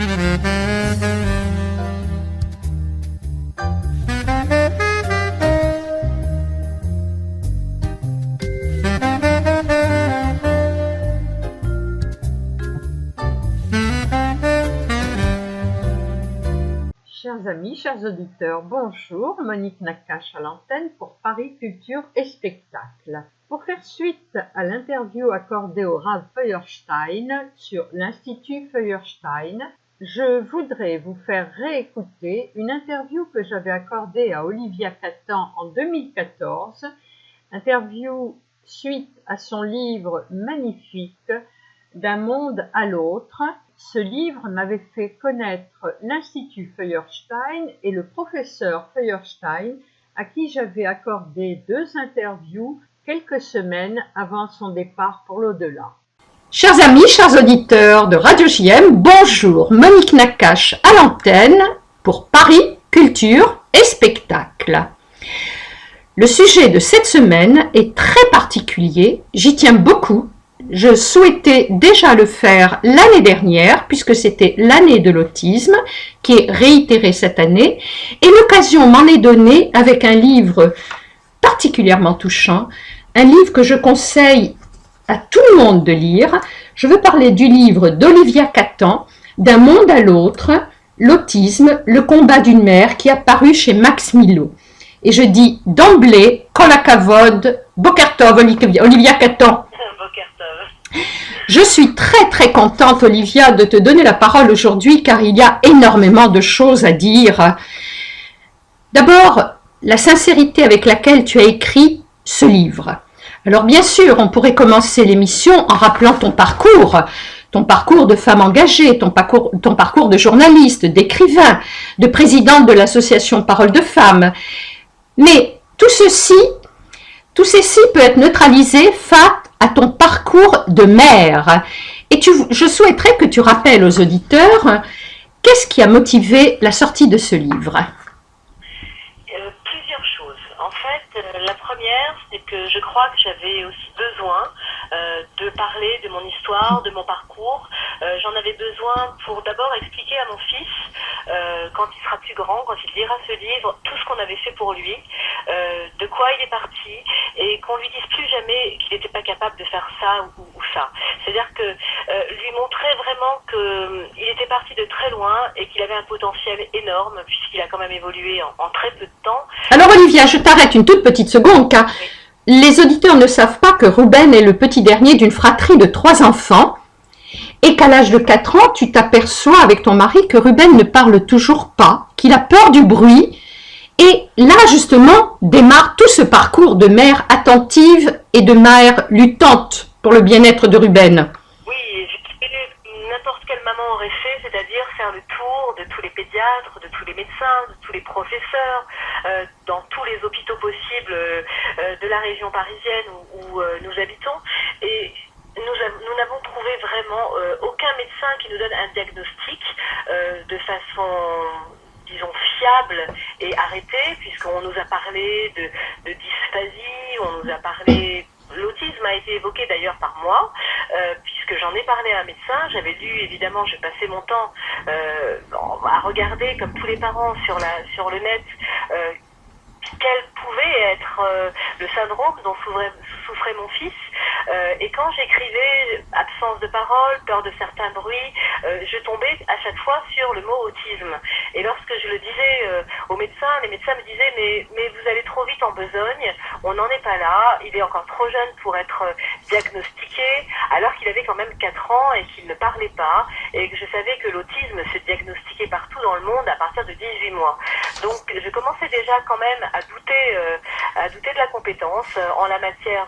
Chers amis, chers auditeurs, bonjour, Monique Nakache à l'antenne pour Paris Culture et Spectacle. Pour faire suite à l'interview accordée au Rav Feuerstein sur l'Institut Feuerstein, je voudrais vous faire réécouter une interview que j'avais accordée à Olivia Catan en 2014, interview suite à son livre magnifique « D'un monde à l'autre ». Ce livre m'avait fait connaître l'Institut Feuerstein et le professeur Feuerstein à qui j'avais accordé 2 interviews quelques semaines avant son départ pour l'au-delà. Chers amis, chers auditeurs de Radio JM, bonjour, Monique Nakache à l'antenne pour Paris Culture et Spectacle. Le sujet de cette semaine est très particulier, j'y tiens beaucoup. Je souhaitais déjà le faire l'année dernière, puisque c'était l'année de l'autisme, qui est réitérée cette année, et l'occasion m'en est donnée avec un livre particulièrement touchant, un livre que je conseille à tout le monde de lire. Je veux parler du livre d'Olivia Catan, D'un monde à l'autre, l'autisme, le combat d'une mère, qui est apparu chez Max Milo. Et je dis d'emblée, Kol hakavod, Boker tov, Olivia Catan. Je suis très très contente, Olivia, de te donner la parole aujourd'hui car il y a énormément de choses à dire. D'abord, la sincérité avec laquelle tu as écrit ce livre. Alors bien sûr, on pourrait commencer l'émission en rappelant ton parcours de femme engagée, ton parcours de journaliste, d'écrivain, de présidente de l'association Parole de Femmes. Mais tout ceci peut être neutralisé face à ton parcours de mère. Et je souhaiterais que tu rappelles aux auditeurs qu'est-ce qui a motivé la sortie de ce livre. Plusieurs choses. En fait, la première, c'est que je crois que j'avais aussi besoin de parler de mon histoire, de mon parcours. J'en avais besoin pour d'abord expliquer à mon fils, quand il sera plus grand, quand il lira ce livre, tout ce qu'on avait fait pour lui, de quoi il est parti, et qu'on lui dise plus jamais qu'il n'était pas capable de faire ça ou ça. C'est-à-dire que lui montrer vraiment qu'il était parti de très loin et qu'il avait un potentiel énorme, puisqu'il a quand même évolué en très peu de temps. Alors Olivia, je t'arrête une toute petite seconde, car les auditeurs ne savent pas que Ruben est le petit dernier d'une fratrie de 3 enfants, et qu'à l'âge de 4 ans, tu t'aperçois avec ton mari que Ruben ne parle toujours pas, qu'il a peur du bruit. Et là, justement, démarre tout ce parcours de mère attentive et de mère luttante pour le bien-être de Ruben. Oui, n'importe quelle maman aurait fait, c'est-à-dire faire le tour de tous les pédiatres, de tous les médecins, de tous les professeurs, dans tous les hôpitaux possibles de la région parisienne où nous habitons. Et nous n'avons trouvé vraiment aucun médecin qui nous donne un diagnostic de façon, disons, fiable et arrêtée, puisqu'on nous a parlé de dysphasie, on nous a parlé... L'autisme a été évoqué d'ailleurs par moi, puisque j'en ai parlé à un médecin. J'avais lu, évidemment, je passais mon temps à regarder, comme tous les parents, sur le net, quel pouvait être le syndrome dont souffrait mon fils. Et quand j'écrivais absence de parole, peur de certains bruits, je tombais à chaque fois sur le mot autisme. Et lorsque je le disais aux médecins, les médecins me disaient mais vous allez trop vite en besogne, on n'en est pas là, il est encore trop jeune pour être diagnostiqué, alors qu'il avait quand même 4 ans et qu'il ne parlait pas, et que je savais que l'autisme se diagnostiquait partout dans le monde à partir de 18 mois. Donc je commençais déjà quand même à douter de la compétence en la matière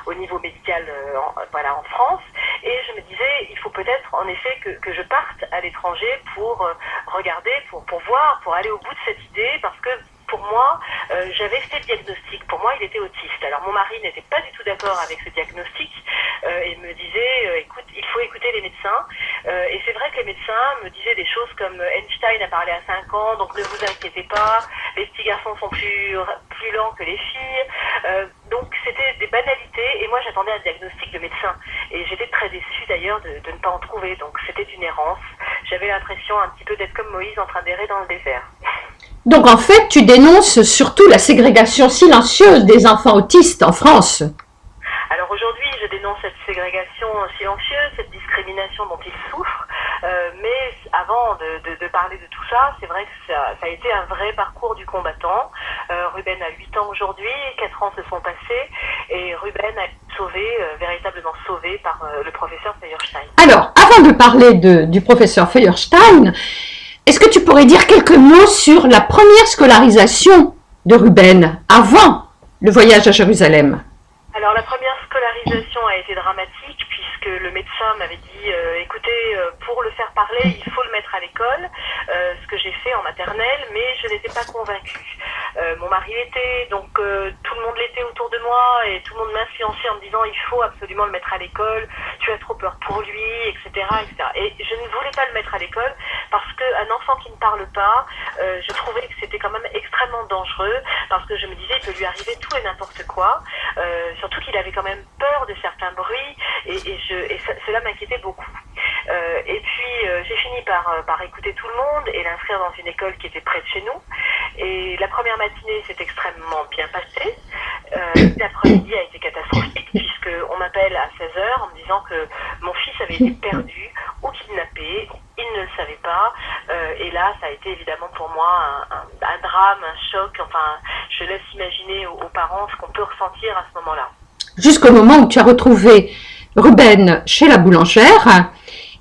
au niveau médical en France, et je me disais il faut peut-être en effet que je parte à l'étranger pour regarder, pour voir, pour aller au bout de cette idée, parce que pour moi, j'avais fait le diagnostic. Pour moi, il était autiste. Alors, mon mari n'était pas du tout d'accord avec ce diagnostic et me disait, écoute, il faut écouter les médecins. Et c'est vrai que les médecins me disaient des choses comme Einstein a parlé à 5 ans, donc ne vous inquiétez pas, les petits garçons sont plus lents que les filles. Donc, c'était des banalités. Et moi, j'attendais un diagnostic de médecin. Et j'étais très déçue d'ailleurs de ne pas en trouver. Donc, c'était une errance. j'avais l'impression un petit peu d'être comme Moïse en train d'errer dans le désert. Donc en fait, tu dénonces surtout la ségrégation silencieuse des enfants autistes en France. Alors aujourd'hui, je dénonce cette ségrégation silencieuse, cette discrimination dont ils souffrent, mais avant de parler de tout ça, c'est vrai que ça a été un vrai parcours du combattant. Ruben a 8 ans aujourd'hui, 4 ans se sont passés, et Ruben a été sauvé, véritablement sauvé par le professeur Feuerstein. Alors, avant de parler du professeur Feuerstein, est-ce que tu pourrais dire quelques mots sur la première scolarisation de Ruben avant le voyage à Jérusalem? Alors la première scolarisation a été dramatique puisque le médecin m'avait dit écoutez, pour le faire parler, il faut le mettre à l'école, ce que j'ai fait en maternelle, mais je n'étais pas convaincue. Mon mari l'était, donc tout le monde l'était autour de moi et tout le monde m'influençait en me disant il faut absolument le mettre à l'école, tu as trop peur pour lui, etc., etc. Et je ne voulais pas le mettre à l'école parce qu'un enfant qui ne parle pas, je trouvais que c'était quand même extrêmement dangereux parce que je me disais il peut lui arriver tout et n'importe quoi. Surtout qu'il avait quand même peur de certains bruits et cela m'inquiétait beaucoup. Et puis j'ai fini par écouter tout le monde et l'inscrire dans une école qui était près de chez nous. Et la première matinée s'est extrêmement bien passée. L'après-midi a été catastrophique puisqu'on m'appelle à 16 h en me disant que mon fils avait été perdu ou kidnappé. Il ne le savait pas. Et là, ça a été évidemment pour moi un drame, un choc. Enfin, je laisse imaginer aux parents ce qu'on peut ressentir à ce moment-là. Jusqu'au moment où tu as retrouvé Ruben chez la boulangère.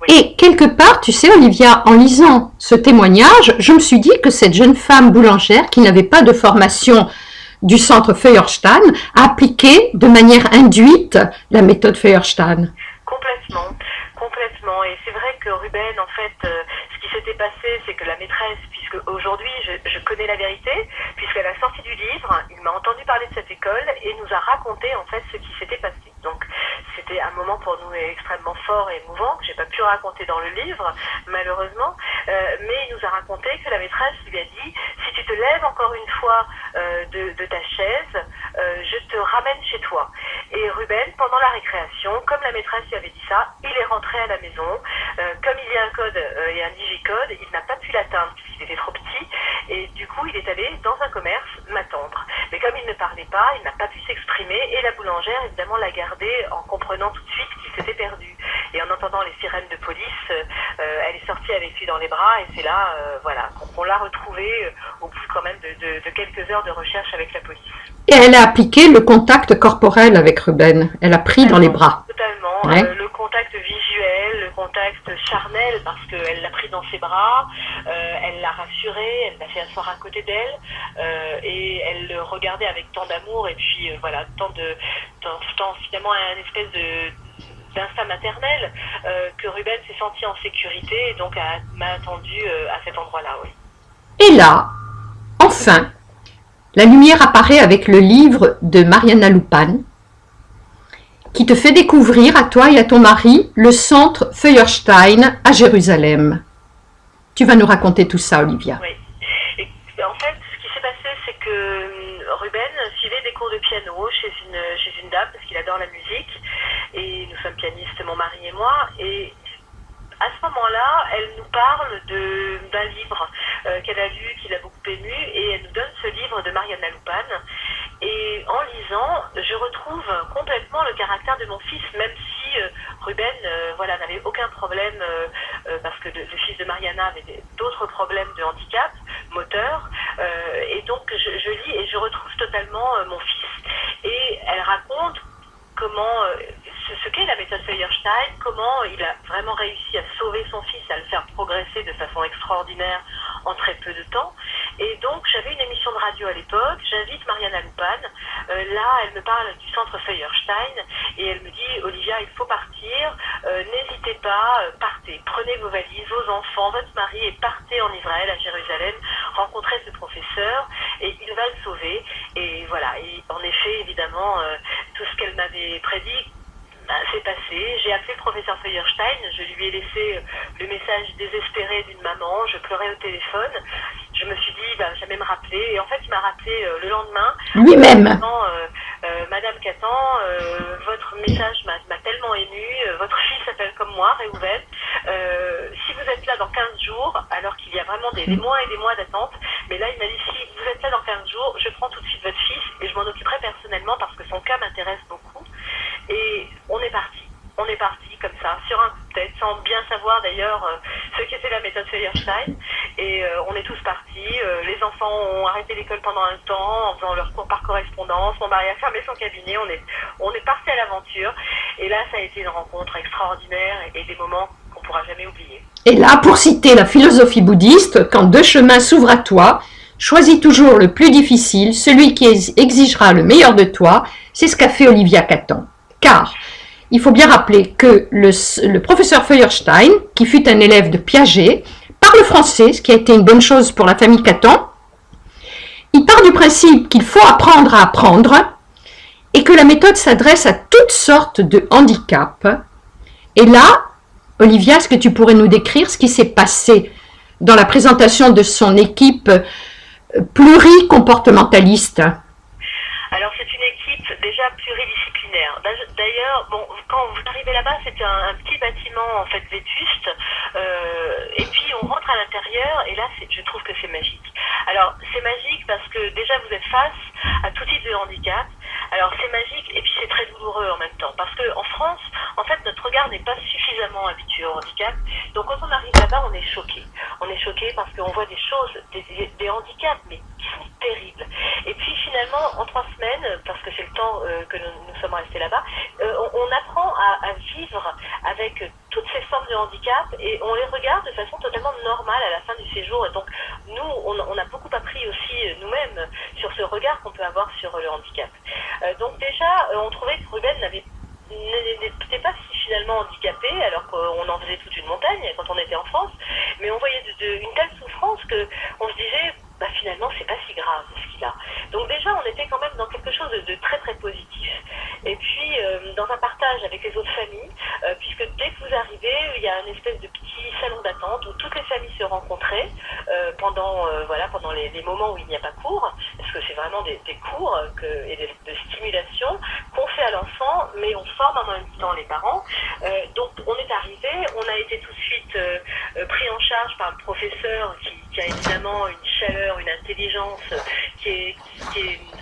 Oui. Et quelque part, tu sais, Olivia, en lisant ce témoignage, je me suis dit que cette jeune femme boulangère, qui n'avait pas de formation du centre Feuerstein, a appliqué de manière induite la méthode Feuerstein. Complètement. Et c'est vrai que Ruben, en fait, ce qui s'était passé, c'est que la maîtresse, puisque aujourd'hui je connais la vérité, puisqu'à la sortie du livre, il m'a entendu parler de cette école et nous a raconté en fait ce qui s'était passé. Donc c'était un moment pour nous extrêmement fort et émouvant que j'ai pas pu raconter dans le livre, malheureusement, mais il nous a raconté que la maîtresse lui a dit si tu te lèves encore une fois de ta chaise, je te ramène chez toi. Et Ruben, pendant la récréation, comme la maîtresse lui avait dit ça, il est rentré à la maison. Comme il y a un code et un digicode, il n'a pas pu l'atteindre puisqu'il était trop petit et du coup il est allé dans un commerce m'attendre. Mais comme il ne parlait pas, il n'a pas pu s'exprimer et la boulangère évidemment l'a gardé en comprenant tout de suite qu'il s'était perdu. Et en entendant les sirènes de police, elle est sortie avec lui dans les bras et c'est là voilà, qu'on l'a retrouvé au bout quand même de quelques heures de recherche avec la police. Et elle a appliqué le contact corporel avec Ruben. Elle a pris dans les bras. Totalement. Ouais. Le contact visuel, le contact charnel, parce qu'elle l'a pris dans ses bras, elle l'a rassuré, elle l'a fait asseoir à côté d'elle, et elle le regardait avec tant d'amour, et puis voilà, tant finalement un espèce d'instinct maternel, que Ruben s'est senti en sécurité, et donc m'a attendu à cet endroit-là, oui. Et là, enfin, la lumière apparaît avec le livre de Mariana Lupan, qui te fait découvrir à toi et à ton mari le centre Feuerstein à Jérusalem. Tu vas nous raconter tout ça, Olivia. Oui. Et en fait, ce qui s'est passé, c'est que Ruben suivait des cours de piano chez une dame, parce qu'il adore la musique, et nous sommes pianistes, mon mari et moi, et à ce moment-là, elle nous parle d'un livre qu'elle a lu, qui l'a beaucoup ému, et elle nous donne ce livre de Mariana Lupan. Et en lisant, je retrouve complètement le caractère de mon fils, même si Ruben voilà, n'avait aucun problème, parce que le fils de Mariana avait d'autres problèmes de handicap moteur. Et donc je lis et je retrouve totalement mon fils. Et elle raconte comment ce qu'est la méthode Feuerstein, comment il a vraiment réussi à sauver son fils, à le faire progresser de façon extraordinaire en très peu de temps. Et donc j'avais une émission de radio à l'époque, j'invite Mariana Lupan, là elle me parle du centre Feuerstein et elle me dit Olivia, il faut partir, n'hésitez pas, partez, prenez vos valises, vos enfants, votre mari et partez en Israël, à Jérusalem, rencontrez ce professeur et il va le sauver. Et voilà, et en effet évidemment tout ce qu'elle m'avait prédit s'est passé. J'ai appelé le professeur Feuerstein, je lui ai laissé le message désespéré d'une maman, je pleurais au téléphone, je me suis dit, il va jamais me rappeler, et en fait il m'a rappelé le lendemain. Lui-même. Madame Catan, votre message m'a tellement émue, votre fille s'appelle comme moi, Réhouven, si vous vous êtes là dans 15 jours, alors qu'il y a vraiment des mois et des mois d'attente, mais là il m'a dit si vous êtes là dans 15 jours, je prends tout de suite votre fils et je m'en occuperai personnellement parce que son cas m'intéresse beaucoup. Et on est parti. On est parti comme ça, sur un coup de tête, sans bien savoir d'ailleurs ce qu'était la méthode Feuerstein. Et on est tous partis. Les enfants ont arrêté l'école pendant un temps, en faisant leurs cours par correspondance. Mon mari a fermé son cabinet. On est parti à l'aventure. Et là, ça a été une rencontre extraordinaire et des moments qu'on ne pourra jamais oublier. Et là, pour citer la philosophie bouddhiste, quand deux chemins s'ouvrent à toi, choisis toujours le plus difficile, celui qui exigera le meilleur de toi. C'est ce qu'a fait Olivia Catton. Car il faut bien rappeler que le professeur Feuerstein, qui fut un élève de Piaget, parle français, ce qui a été une bonne chose pour la famille Catton. Il part du principe qu'il faut apprendre à apprendre et que la méthode s'adresse à toutes sortes de handicaps. Et là, Olivia, est-ce que tu pourrais nous décrire ce qui s'est passé dans la présentation de son équipe pluricomportementaliste? Alors c'est une équipe déjà pluridisciplinaire. D'ailleurs, bon, quand vous arrivez là-bas, c'est un petit bâtiment en fait vétuste, et puis on rentre à l'intérieur et là, je trouve que c'est magique. Alors c'est magique parce que déjà vous êtes face à tout type de handicap. Alors c'est magique et puis c'est très douloureux en même temps parce que en France, en fait, notre regard n'est pas suffisamment habitué au handicap. Donc quand on arrive là-bas, on est choqué. On est choqué parce qu'on voit des choses, des handicaps, mais qui sont terribles. Et puis finalement, en 3 semaines, parce que c'est le temps que nous sommes restés là-bas, on apprend à vivre avec toutes ces formes de handicap et on les regarde de façon totalement normale à la fin du séjour. Et donc nous, on a beaucoup appris aussi nous-mêmes sur ce regard qu'on peut avoir sur le handicap. Donc déjà, on trouvait que Ruben n'était pas si finalement handicapé, alors qu'on en faisait toute une montagne quand on était en France, mais on voyait une telle souffrance qu'on se disait, bah finalement c'est pas si grave ce qu'il a. Donc déjà on était quand même dans quelque chose de très très positif. Et puis dans un partage avec les autres familles, puisque dès que vous arrivez, il y a une espèce de petit salon d'attente où toutes les familles se rencontraient pendant les moments où il n'y a pas cours, parce que c'est vraiment des cours et de stimulation qu'on fait à l'enfant, mais on forme en même temps les parents. Donc on est arrivé, on a été tout de suite pris en charge par le professeur qui a évidemment une chaleur, une intelligence qui est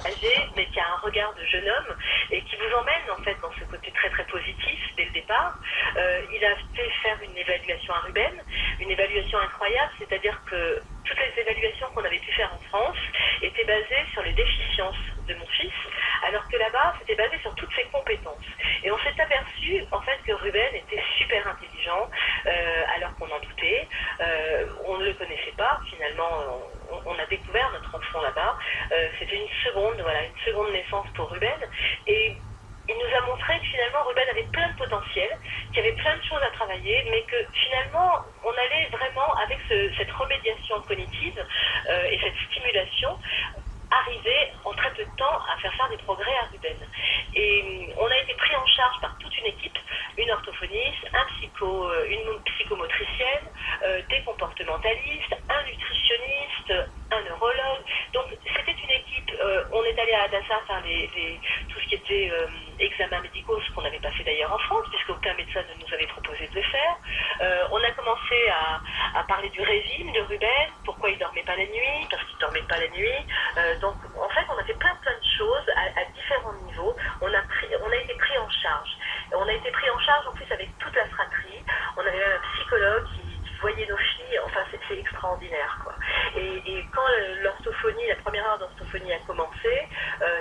âgé, mais qui a un regard de jeune homme et qui vous emmène en fait dans ce côté très très positif dès le départ. Il a fait faire une évaluation à Ruben, une évaluation incroyable, c'est-à-dire que toutes les évaluations qu'on avait pu faire en France étaient basées sur les déficiences de mon fils, alors que là-bas, c'était basé sur toutes ses compétences. Et on s'est aperçu, en fait, que Ruben était super intelligent, alors qu'on en doutait. On ne le connaissait pas, finalement, on a découvert notre enfant là-bas. C'était une seconde naissance pour Ruben. Et il nous a montré que finalement Ruben avait plein de potentiel, qu'il y avait plein de choses à travailler, mais que finalement on allait vraiment avec cette remédiation cognitive et cette stimulation arriver en très peu de temps à faire des progrès à Ruben. Et on a été pris en charge par toute une équipe, une orthophoniste, une psychomotricienne, des comportementalistes, un nutritionniste, un neurologue. Donc c'était une équipe, on est allé à Adassa faire tout ce qui était examens médicaux, ce qu'on n'avait pas fait d'ailleurs en France, puisque aucun médecin ne nous avait proposé de le faire. On a commencé à parler du régime de Ruben, pourquoi il ne dormait pas la nuit, parce qu'il ne dormait pas la nuit. Donc en fait, on a fait plein de choses à différents niveaux. On a été pris en charge. On a été pris en charge en plus avec toute la fratrie. On avait même un psychologue qui voyait nos filles. Enfin, c'est extraordinaire, quoi. Et quand la première heure d'orthophonie a commencé,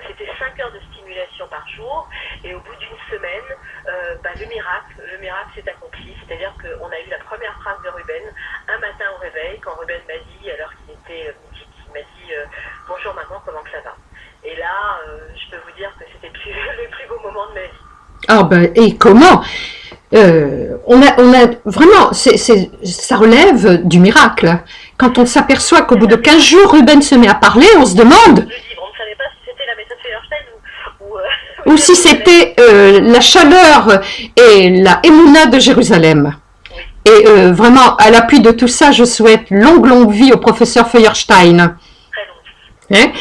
c'était 5 heures de stimulation par jour. Et au bout d'une semaine, le miracle s'est accompli. C'est-à-dire qu'on a eu la première phrase de Ruben un matin au réveil, quand Ruben m'a dit, alors qu'il était petit, il m'a dit bonjour maman, comment que ça va? Et là, je peux vous dire que c'était le plus beau moment de ma vie. Ah ben, et comment on a vraiment, ça relève du miracle. Quand on s'aperçoit qu'au bout de 15 jours, Ruben se met à parler, on se demande... On ne savait pas si c'était la méthode Feuerstein ou si c'était la chaleur et la émouna de Jérusalem. Oui. Et vraiment, à l'appui de tout ça, je souhaite longue vie au professeur Feuerstein. Très longue.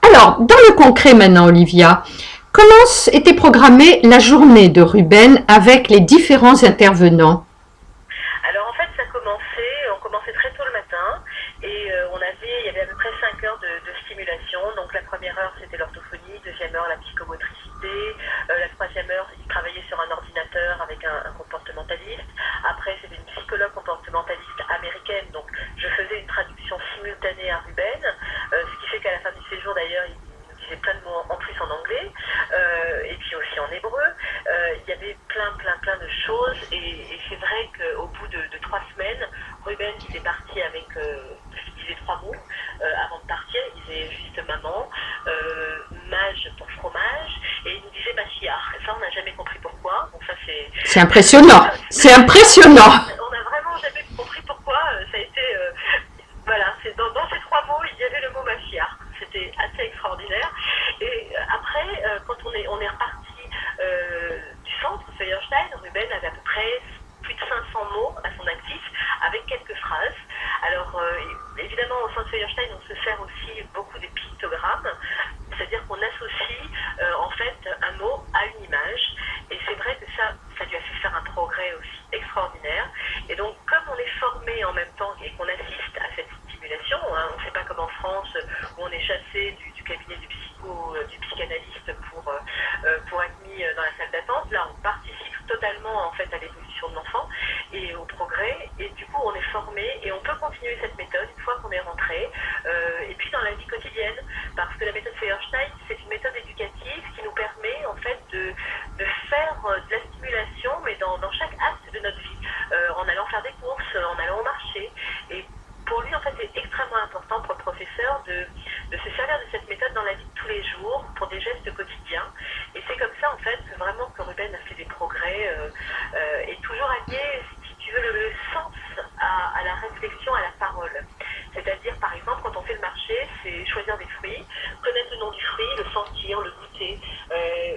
Alors, dans le concret maintenant, Olivia, comment était programmée la journée de Ruben avec les différents intervenants? Alors en fait, ça commençait il y avait à peu près 5 heures de stimulation. Donc la première heure, c'était l'orthophonie, deuxième heure, la psychomotricité, la troisième heure, il travaillait sur un ordinateur avec un comportementaliste. Après, c'était une psychologue comportementaliste américaine, donc je faisais une traduction simultanée à Ruben, ce qui fait qu'à la fin du séjour, d'ailleurs, il nous disait plein de mots en plus en anglais, et puis aussi en hébreu. Il y avait plein de choses, et c'est vrai qu'au bout de 3 semaines, Ruben, il est parti avec, il disait 3 mots avant de partir. Il disait juste maman, mage pour fromage, et il nous disait machiar. Ça, on n'a jamais compris pourquoi. Donc ça, c'est impressionnant. C'est impressionnant. On n'a vraiment jamais compris pourquoi. Ça a été, voilà, dans ces 3 mots, il y avait le mot machiar. C'était assez extraordinaire. Et après, quand on est reparti du centre Feuerstein, Ruben avait à peu près plus de 500 mots à son actif, avec quelques phrases. Alors, évidemment, au centre Feuerstein, on se sert aussi beaucoup des pictogrammes, c'est-à-dire qu'on associe en fait un mot à une image. Et c'est vrai que ça lui a fait faire un progrès aussi extraordinaire. Et donc, comme on est formé en même temps et qu'on assiste à cette stimulation, hein, on ne fait pas comme en France où on est chassé du cabinet du psychanalyste pour être mis dans la salle d'attente. Là, on participe totalement en fait à l'évolution de l'enfant et au progrès. Et du coup, on est formé et on peut continuer cette méthode une fois qu'on est rentré. Et puis dans la vie quotidienne, parce que la méthode Feuerstein, c'est une méthode éducative qui nous permet en fait de faire de la stimulation, mais dans chaque acte de notre vie, en allant faire des courses, en allant au marché. Et pour lui, en fait, c'est extrêmement important pour le professeur de se servir de cette méthode dans la vie de tous les jours, pour des gestes quotidiens. Et c'est comme ça, en fait, vraiment que Ruben a fait des progrès et toujours allié, si tu veux, le sens à la réflexion, à la parole. C'est-à-dire, par exemple, quand on fait le marché, c'est choisir des fruits, connaître le nom du fruit, le sentir, le goûter,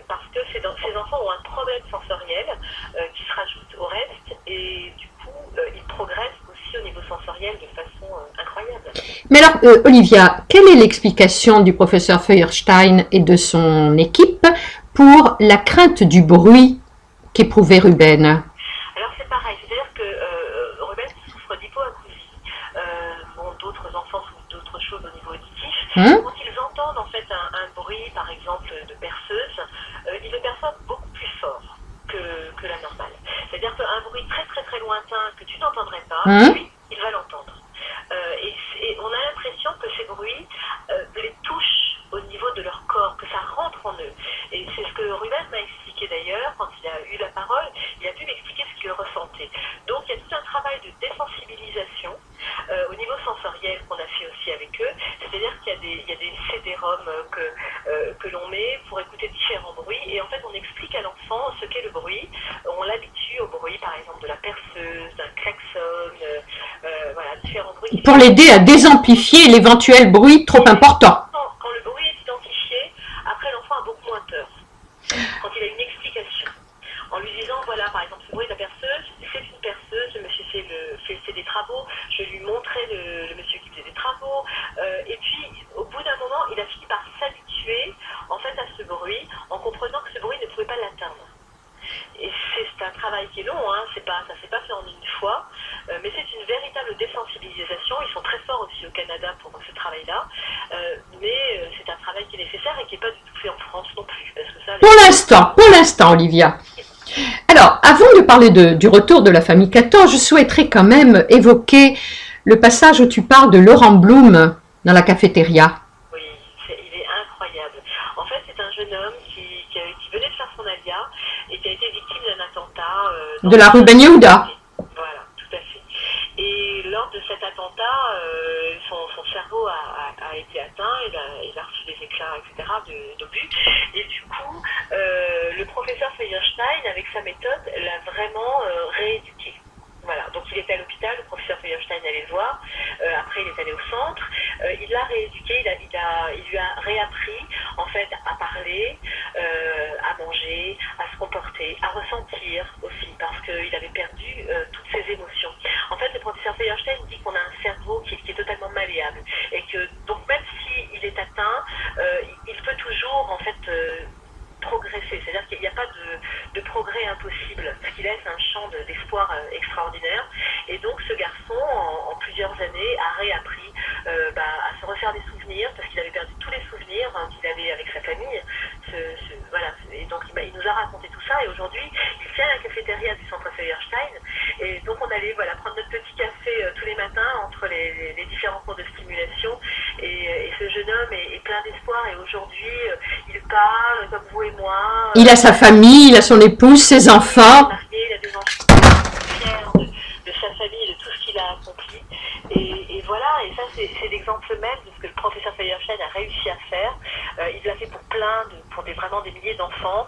parce que ces enfants ont un problème sensoriel qui se rajoute au reste, et du coup, ils progressent aussi au niveau sensoriel de façon incroyable. Mais alors, Olivia, quelle est l'explication du professeur Feuerstein et de son équipe pour la crainte du bruit qu'éprouvait Ruben? Alors c'est pareil, c'est-à-dire que Ruben souffre d'hypoacousie. D'autres enfants souffrent d'autres choses au niveau auditif. Quand ils entendent en fait un bruit, par exemple de perceuse, ils le perçoivent beaucoup plus fort que la normale. C'est-à-dire qu'un bruit très lointain que tu n'entendrais pas, lui, il va l'entendre. Et on a l'impression que ces bruits les touchent au niveau de leur corps, que ça rentre en eux. Et c'est ce que Ruben m'a expliqué d'ailleurs, quand il a eu la parole, il a pu m'expliquer ce qu'il ressentait. Donc il y a tout un travail de désensibilisation au niveau sensoriel qu'on a fait aussi avec eux, c'est-à-dire qu'il y a des CD-ROM que l'on met pour écouter différents bruits, et en fait on explique à l'enfant ce qu'est le bruit, on l'habitue au bruit par exemple de la perceuse, d'un klaxon, voilà, différents bruits. Pour l'aider à désamplifier l'éventuel bruit trop important. Quand le bruit est identifié, après l'enfant a beaucoup moins peur. Quand il a une explication, en lui disant, voilà, par exemple, ce bruit de la perceuse, c'est une perceuse, le monsieur fait des travaux, je lui montrais le monsieur qui faisait des travaux, et puis, au bout d'un moment, il a fini par s'habituer, en fait, à ce bruit, en comprenant que ce bruit ne pouvait pas l'atteindre. Et c'est un travail qui est long, hein, ça ne s'est pas fait en une fois, mais c'est une véritable désensibilisation. Ils sont très forts aussi au Canada pour ce travail-là, mais c'est un travail qui est nécessaire et qui n'est pas du tout fait en France non plus. Parce que ça, pour l'instant, Olivia. Alors, avant de parler du retour de la famille Caton, je souhaiterais quand même évoquer le passage où tu parles de Laurent Blum dans la cafétéria. Oui, il est incroyable. En fait, c'est un jeune homme qui venait de faire son alia et qui a été victime d'un attentat. De la rue Ben Yehuda. Voilà, tout à fait. Et lors de cet attentat, son cerveau a été atteint, il a reçu des éclats, etc., d'obus. Et du coup, le professeur Feuerstein, avec sa méthode, l'a vraiment rééduqué. Voilà, donc il était à l'hôpital, le professeur Feuerstein allait le voir, après il est allé au centre, il l'a rééduqué, il lui a réappris en fait à parler, à manger, à se comporter, à ressentir aussi, parce qu'il avait perdu toutes ses émotions. En fait, le professeur Feuerstein dit qu'on a un cerveau qui est totalement malléable, et que donc même s'il est atteint, il peut toujours en fait progresser, c'est-à-dire qu'il n'y a pas de progrès impossible, ce qui laisse un champ d'espoir extraordinaire. Et donc ce garçon, en plusieurs années, a réappris souvenirs, parce qu'il avait perdu tous les souvenirs qu'il avait avec sa famille. Voilà. Et donc il nous a raconté tout ça, et aujourd'hui il tient la cafétéria du centre Feuerstein, et donc on allait prendre notre petit café tous les matins entre les différents cours de stimulation, et ce jeune homme est plein d'espoir, et aujourd'hui il parle comme vous et moi. Il a sa famille, il a son épouse, ses enfants. Il a des enfants fiers de sa famille, de tout ce qu'il a accompli. Et voilà, et ça c'est l'exemple même de ce que le professeur Feuerstein a réussi à faire. Il l'a fait pour vraiment des milliers d'enfants.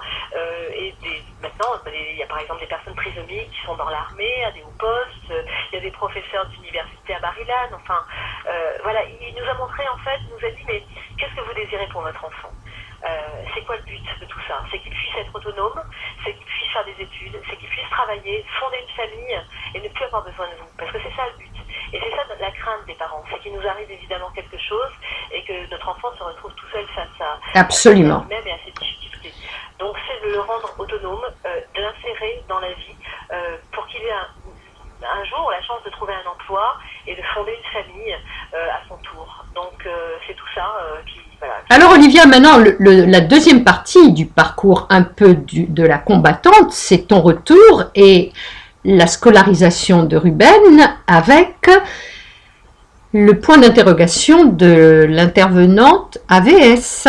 Maintenant, il y a par exemple des personnes trisomiques qui sont dans l'armée, à des hauts postes. Il y a des professeurs d'université à Maryland. Enfin, voilà, il nous a montré en fait, il nous a dit, mais qu'est-ce que vous désirez pour votre enfant ? C'est quoi le but de tout ça? C'est qu'il puisse être autonome, c'est qu'il puisse faire des études, c'est qu'il puisse travailler, fonder une famille et ne plus avoir besoin de vous. Parce que c'est ça le but. Et c'est ça la crainte des parents, c'est qu'il nous arrive évidemment quelque chose et que notre enfant se retrouve tout seul face à lui-même et à ses difficultés. Donc c'est de le rendre autonome, de l'insérer dans la vie pour qu'il ait un jour la chance de trouver un emploi et de fonder une famille à son tour. Donc c'est tout ça qui... Voilà. Alors Olivia, maintenant la deuxième partie du parcours un peu de la combattante, c'est ton retour et la scolarisation de Ruben avec le point d'interrogation de l'intervenante AVS.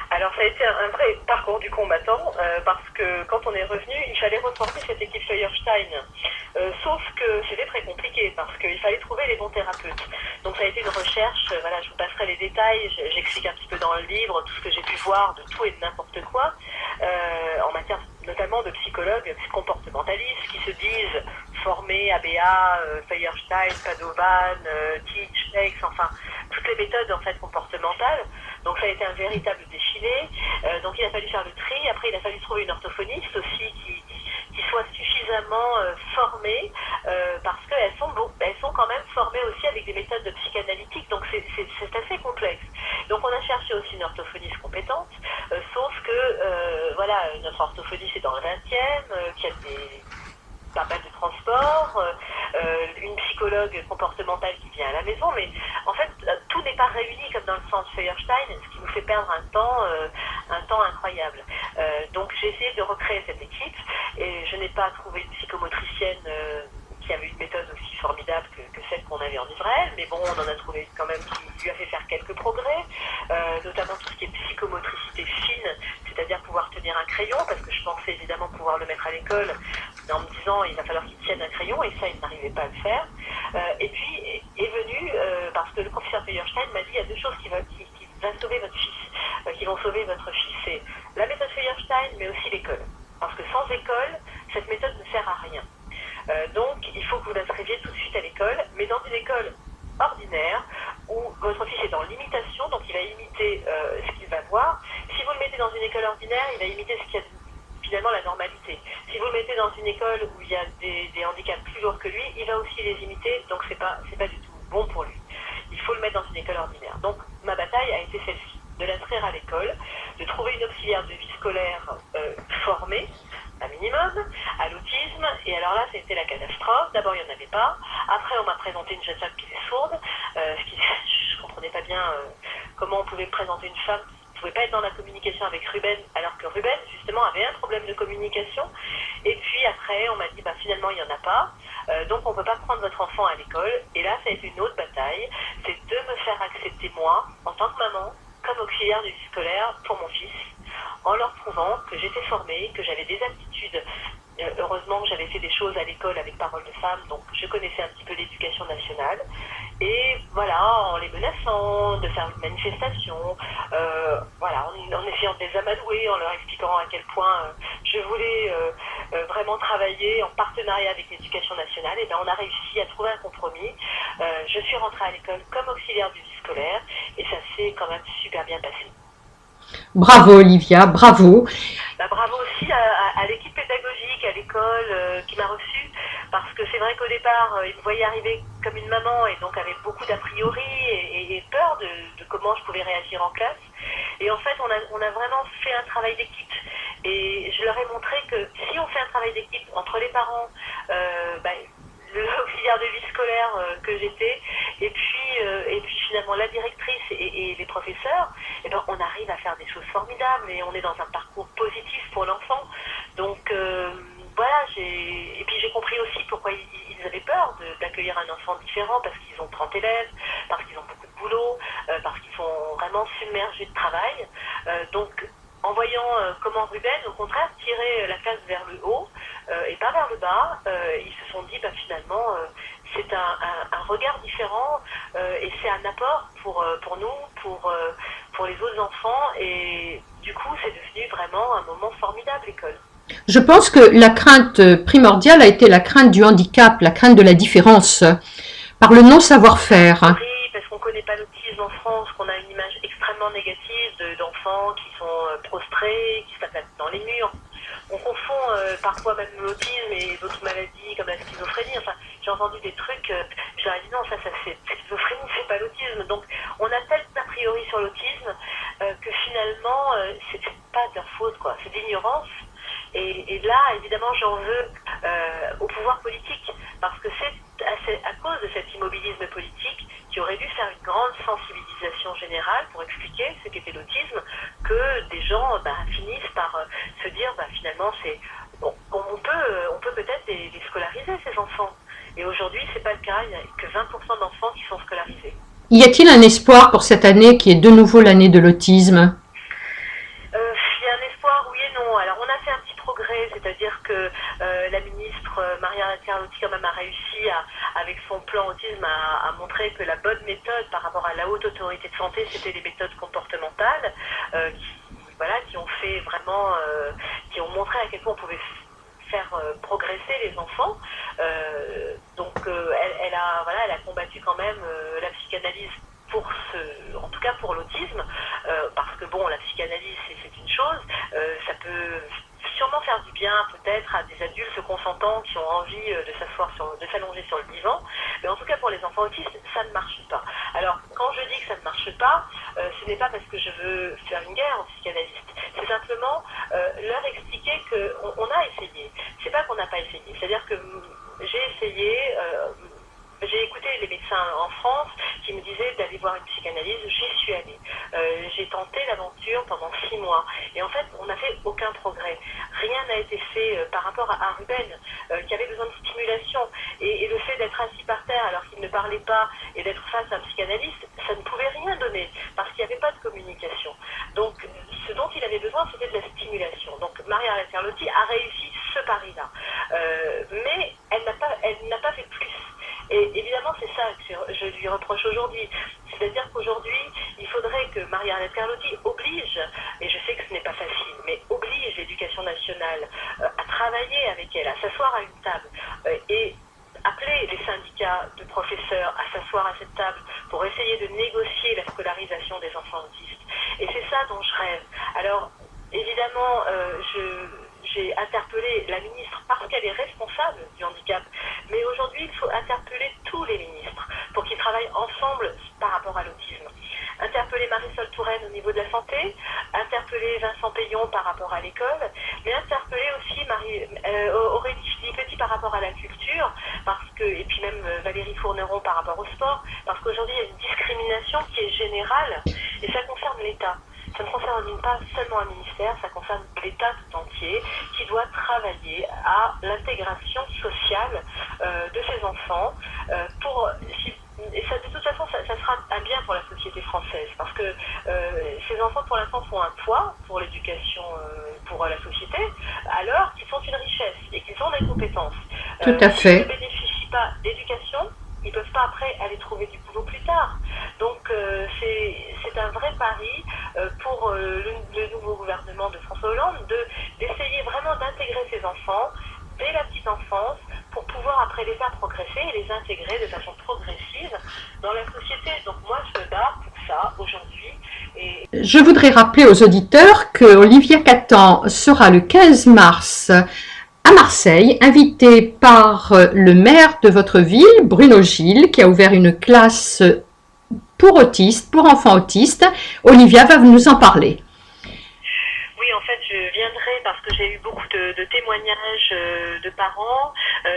Alors ça a été un vrai parcours du combattant parce que quand on est revenu, il fallait reformer cette équipe Feuerstein. Sauf que c'était très compliqué parce qu'il fallait trouver les bons thérapeutes. Donc ça a été une recherche, voilà, je vous passerai les détails, j'explique un petit peu dans le livre tout ce que j'ai pu voir de tout et de n'importe quoi, en matière notamment de psychologues comportementalistes qui se disent formés, ABA, Feuerstein, Padovan, Teach, Lex, enfin toutes les méthodes en fait comportementales. Donc ça a été un véritable défilé. Donc il a fallu faire le tri. Après il a fallu trouver une orthophoniste aussi qui soit suffisamment formée parce qu'elles sont quand même formées aussi avec des méthodes psychanalytiques. Donc c'est assez complexe. Donc on a cherché aussi une orthophoniste compétente, sauf que voilà, notre orthophoniste est dans le 20e, qui a pas mal de transport, une psychologue comportementale qui vient à la maison, mais en fait tout n'est pas réuni comme dans le centre Feuerstein, ce qui nous fait perdre un temps incroyable. Donc j'ai essayé de recréer cette équipe et je n'ai pas trouvé une psychomotricienne qui avait une méthode aussi formidable que celle qu'on avait en Israël, mais bon, on en a trouvé quand même qui lui a fait faire quelques progrès, notamment tout ce qui est psychomotricité fine, c'est-à-dire pouvoir tenir un crayon, parce que je pensais évidemment pouvoir le mettre à l'école, en me disant il va falloir qu'il tienne un crayon, et ça il n'arrivait pas à le faire. Et puis est venu, parce que le professeur Feuerstein m'a dit il y a deux choses qui vont sauver votre fils, qui vont sauver votre fils, c'est la méthode Feuerstein, mais aussi l'école. Parce que sans école, cette méthode ne sert à rien. Donc il faut que vous l'inscriviez tout de suite à l'école, mais dans une école ordinaire où votre fils est en limitation, donc il va imiter ce qu'il va voir. Si vous le mettez dans une école ordinaire, il va imiter ce qu'il y a finalement la normalité. Si vous le mettez dans une école où il y a des handicaps plus lourds que lui, il va aussi les imiter, donc c'est pas du tout bon pour lui. Il faut le mettre dans une école ordinaire. Donc ma bataille a été celle-ci, de l'inscrire à l'école, de trouver une auxiliaire de vie scolaire formée, un minimum, à l'autisme, et alors là, c'était la catastrophe. D'abord, il n'y en avait pas. Après, on m'a présenté une jeune femme qui était sourde, je ne comprenais pas bien comment on pouvait présenter une femme qui ne pouvait pas être dans la communication avec Ruben, alors que Ruben, justement, avait un problème de communication. Et puis après, on m'a dit, finalement, il n'y en a pas. Donc, on ne peut pas prendre votre enfant à l'école. Et là, ça a été une autre bataille. C'est de me faire accepter, moi, en tant que maman, comme auxiliaire de vie scolaire pour mon fils, en leur prouvant que j'étais formée, que j'avais des aptitudes. Heureusement que j'avais fait des choses à l'école avec Parole de Femmes, donc je connaissais un petit peu l'éducation nationale. Et voilà, en les menaçant de faire une manifestation, voilà, en essayant de les amadouer, en leur expliquant à quel point je voulais vraiment travailler en partenariat avec l'éducation nationale, et bien on a réussi à trouver un compromis. Je suis rentrée à l'école comme auxiliaire de vie scolaire, et ça s'est quand même super bien passé. Bravo Olivia, bravo. Bravo aussi à l'équipe pédagogique, à l'école qui m'a reçue, parce que c'est vrai qu'au départ, ils me voyaient arriver comme une maman et donc avec beaucoup d'a priori et peur de comment je pouvais réagir en classe. Et en fait, on a vraiment fait un travail d'équipe. Et je leur ai montré que si on fait un travail d'équipe entre les parents, l'auxiliaire de vie scolaire que j'étais, et puis finalement la directrice et les professeurs, eh ben, on arrive à faire des choses formidables et on est dans un parcours positif pour l'enfant. Donc voilà, et puis j'ai compris aussi pourquoi ils avaient peur d'accueillir un enfant différent, parce qu'ils ont 30 élèves, parce qu'ils ont beaucoup de boulot, parce qu'ils sont vraiment submergés de travail. Donc en voyant comment Ruben, au contraire, tirait la classe vers le haut et pas vers le bas, ils se sont dit, bah, finalement, c'est un regard différent et c'est un apport pour nous, pour les autres enfants. Et du coup, c'est devenu vraiment un moment formidable, l'école. Je pense que la crainte primordiale a été la crainte du handicap, la crainte de la différence, par le non-savoir-faire. Oui, parce qu'on ne connaît pas l'autisme en France, qu'on a une image extrêmement négative d'enfants qui sont prostrés, qui s'appellent dans les murs. On confond parfois même l'autisme et d'autres maladies comme la schizophrénie. Enfin, j'ai entendu des trucs, je leur ai dit non, ça c'est schizophrénie, c'est pas l'autisme. Donc on a tel a priori sur l'autisme que finalement c'est pas de leur faute, quoi. C'est d'ignorance. Et là, évidemment, j'en veux au pouvoir politique, parce que c'est à cause de cet immobilisme politique qui aurait dû faire une grande sensibilisation générale pour expliquer ce qu'était l'autisme, que des gens finissent par se dire finalement c'est bon, on peut peut-être les scolariser, ces enfants. Et aujourd'hui, c'est pas le cas, il n'y a que 20% d'enfants qui sont scolarisés. Y a-t-il un espoir pour cette année qui est de nouveau l'année de l'autisme? Il y a un espoir, oui et non. Alors on a fait un petit progrès, c'est-à-dire que la ministre Mariareta Carlotti quand même a réussi avec son plan autisme à montrer que la bonne méthode par rapport à la haute autorité de santé, c'était les méthodes comportementales qui ont fait vraiment, qui ont montré à quel point on pouvait faire progresser les enfants. Donc elle a combattu quand même la psychanalyse en tout cas pour l'autisme, parce que bon, la psychanalyse c'est une chose, ça peut sûrement faire du bien peut-être à des adultes consentants qui ont envie de s'allonger sur le divan, mais en tout cas pour les enfants autistes, ça ne marche pas. Alors quand je dis que ça ne marche pas, ce n'est pas parce que je veux faire une guerre aux psychanalystes, c'est simplement leur expliquer qu'on a essayé. C'est pas qu'on n'a pas essayé, c'est-à-dire que j'ai essayé. J'ai écouté les médecins en France qui me disaient d'aller voir une psychanalyse. J'y suis allée. J'ai tenté l'aventure pendant 6 mois. Et en fait, on n'a fait aucun progrès. Rien n'a été fait par rapport à Ruben, qui avait besoin de stimulation. Et le fait d'être assis par terre alors qu'il ne parlait pas et d'être face à un psychanalyste, ça ne pouvait rien donner parce qu'il n'y avait pas de communication. Donc, ce dont il avait besoin, c'était de la stimulation. Donc, Mariareta Carlotti a réussi ce pari-là. Mais elle n'a pas fait plus. Et évidemment, c'est ça que je lui reproche aujourd'hui. C'est-à-dire qu'aujourd'hui, il faudrait que Mariareta Carlotti oblige, et je sais que ce n'est pas facile, mais oblige l'éducation nationale à travailler avec elle, à s'asseoir à une table et appeler les syndicats de professeurs à s'asseoir à cette table pour essayer de négocier la scolarisation des enfants autistes. Et c'est ça dont je rêve. Alors, évidemment, j'ai interpellé la ministre parce qu'elle est responsable du handicap. Mais aujourd'hui, il faut interpeller tous les ministres pour qu'ils travaillent ensemble par rapport à l'autisme. Interpeller Marisol Touraine au niveau de la santé, interpeller Vincent Payon par rapport à l'école, mais interpeller aussi Aurélie Filippetti par rapport à la culture, et puis même Valérie Fourneron par rapport au sport, parce qu'aujourd'hui, il y a une discrimination qui est générale, et ça concerne l'État. Ça ne concerne pas seulement un ministère, ça concerne l'État tout entier qui doit travailler à l'intégration sociale de ces enfants et ça, de toute façon, ça sera un bien pour la société française parce que ces enfants, pour l'instant, sont un poids pour l'éducation, pour la société, alors qu'ils sont une richesse et qu'ils ont des compétences. Tout à fait. S'ils ne bénéficient pas d'éducation, ils ne peuvent pas après aller trouver du boulot plus tard. Donc c'est un vrai pari pour le nouveau gouvernement de François Hollande d'essayer vraiment d'intégrer ces enfants dès la petite enfance pour pouvoir après les faire progresser et les intégrer de façon progressive dans la société. Donc moi je me bats pour ça aujourd'hui. Je voudrais rappeler aux auditeurs que Olivia Catan sera le 15 mars à Marseille, invitée par le maire de votre ville, Bruno Gilles, qui a ouvert une classe pour autistes, pour enfants autistes. Olivia va nous en parler. Oui, en fait, je viendrai parce que j'ai eu beaucoup de témoignages de parents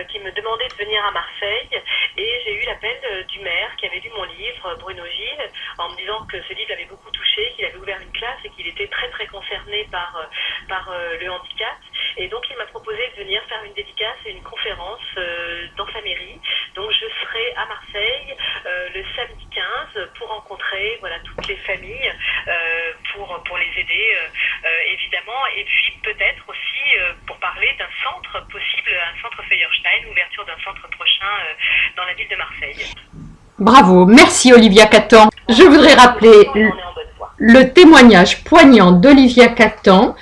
qui me demandaient de venir à Marseille et j'ai eu l'appel du maire qui avait lu mon livre Bruno Gilles en me disant que ce livre l'avait beaucoup touché, qu'il avait ouvert une classe et qu'il était très très concerné par le handicap. Et donc il m'a proposé de venir faire une dédicace et une conférence dans sa mairie. Donc je serai à Marseille le samedi 15 pour rencontrer toutes les familles, pour les aider évidemment, et puis peut-être aussi pour parler d'un centre possible, un centre Feuerstein, ouverture d'un centre prochain dans la ville de Marseille. Bravo, merci Olivia Catan. Je voudrais rappeler le témoignage poignant d'Olivia Catan.